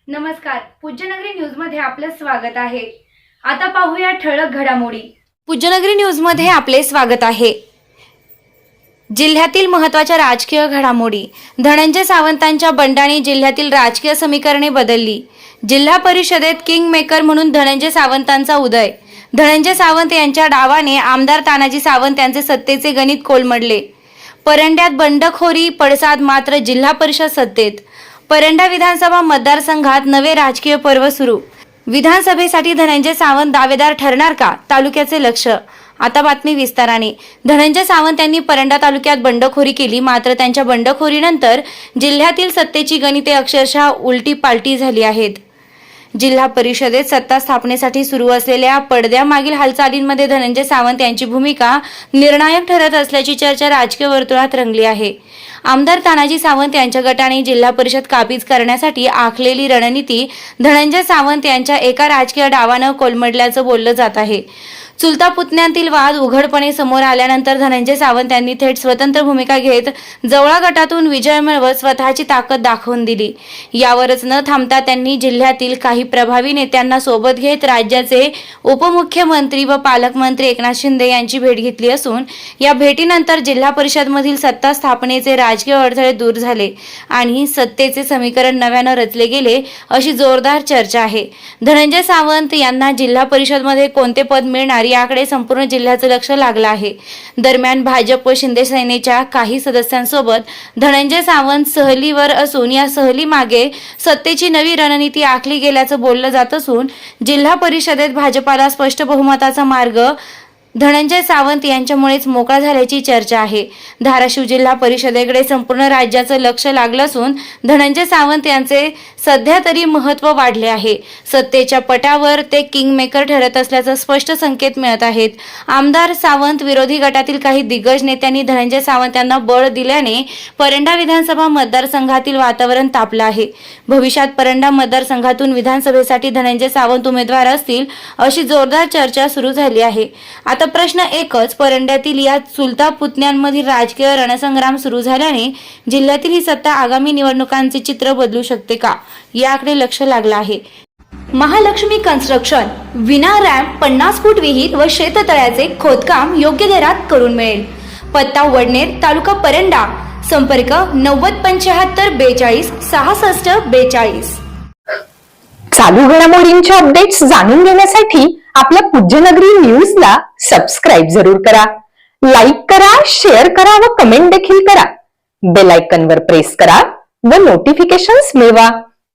नमस्कार, पूज्यनगरी न्यूज मध्ये आपलं स्वागत आहे। आता पाहूया ठळक घडामोडी। पूज्यनगरी न्यूज मध्ये आपले स्वागत आहे। जिल्ह्यातील महत्त्वाच्या राजकीय घडामोडी। धनंजय सावंतांच्या बंडाने जिल्ह्यातील राजकीय समीकरणे बदलली। जिल्हा परिषदेत किंग मेकर म्हणून धनंजय सावंतांचा उदय। धनंजय सावंत यांच्या डावाने आमदार तानाजी सावंत यांचे सत्तेचे गणित कोलमडले। परंड्यात बंडखोरी पडसाद मात्र जिल्हा परिषद सत्तेत। परंडा विधानसभा मतदारसंघात नवे राजकीय पर्व सुरू। विधानसभेसाठी धनंजय सावंत दावेदार ठरणार का? तालुक्याचे लक्ष। आता बातमी विस्ताराने। धनंजय सावंत यांनी परंडा तालुक्यात बंडखोरी केली, मात्र त्यांच्या बंडखोरीनंतर जिल्ह्यातील सत्तेची गणिते अक्षरशः उलटी पालटी झाली आहेत। जिल्हा परिषदेत सत्ता स्थापनेसाठी सुरू असलेल्या पडद्यामागील हालचालींमध्ये धनंजय सावंत यांची भूमिका निर्णायक ठरत असल्याची चर्चा राजकीय वर्तुळात रंगली आहे। आमदार तानाजी सावंत यांच्या गटाने जिल्हा परिषद काबीज करण्यासाठी आखलेली रणनीती धनंजय सावंत यांच्या एका राजकीय डावानं कोलमडल्याचं बोललं जात आहे। चुलता पुतण्यांतील वाद उघडपणे समोर आल्यानंतर धनंजय सावंत यांनी थेट स्वतंत्र भूमिका घेत जवळा गटातून विजय मिळवत स्वतःची ताकद दाखवून दिली। यावरच न थांबता त्यांनी जिल्ह्यातील काही प्रभावी नेत्यांना सोबत घेत राज्याचे उपमुख्यमंत्री व पालकमंत्री एकनाथ शिंदे यांची भेट घेतली असून या भेटीनंतर जिल्हा परिषदमधील सत्ता स्थापनेचे राजकीय अडथळे दूर झाले आणि सत्तेचे समीकरण नव्यानं रचले गेले अशी जोरदार चर्चा आहे। धनंजय सावंत यांना जिल्हा परिषदमध्ये कोणते पद मिळणार याकडे संपूर्ण जिल्ह्याचं लक्ष लागलं आहे। दरम्यान भाजप व शिंदे सेनेच्या काही सदस्यांसोबत धनंजय सावंत सहलीवर असून या सहली मागे सत्तेची नवी रणनीती आखली गेल्याचं बोललं जात असून जिल्हा परिषदेत भाजपाला स्पष्ट बहुमताचा मार्ग धनंजय सावंत यांच्यामुळेच मोकळा झाल्याची चर्चा आहे। धाराशिव जिल्हा परिषदेकडे संपूर्ण राज्याचं लक्ष लागलं असून धनंजय सावंत यांचे सध्या तरी महत्त्व वाढले आहे। सत्तेच्या पटावर ते किंग मेकर ठरत असल्याचा स्पष्ट संकेत मिळत आहेत। आमदार सावंत विरोधी गटातील काही दिग्गज नेत्यांनी धनंजय सावंत यांना बळ दिल्याने परंडा विधानसभा मतदारसंघातील वातावरण तापलं आहे। भविष्यात परंडा मतदारसंघातून विधानसभेसाठी धनंजय सावंत उमेदवार असतील अशी जोरदार चर्चा सुरू झाली आहे। आता प्रश्न एकच, परंड्यातील या चुलता पुतण्यांमधील राजकीय रणसंग्राम सुरू झाल्याने जिल्ह्यातील ही सत्ता आगामी निवडणुकांचे चित्र बदलू शकते का, याकडे लक्ष लागलं आहे। महालक्ष्मी कन्स्ट्रक्शन विना रॅम्प 50 फूट विहीर व शेततळ्याचे खोदकाम योग्य दरात करून मिळेल। पत्ता वडनेर, तालुका परंडा। संपर्क 9075 42 66 42। चालू घडामोडींचे अपडेट्स जाणून घेण्यासाठी आपल्या पूज्यनगरी न्यूजला सबस्क्राइब जरूर करा, लाईक करा, शेअर करा व कमेंट देखील करा। बेल आयकॉनवर प्रेस करा व नोटिफिकेशन्स मिळवा।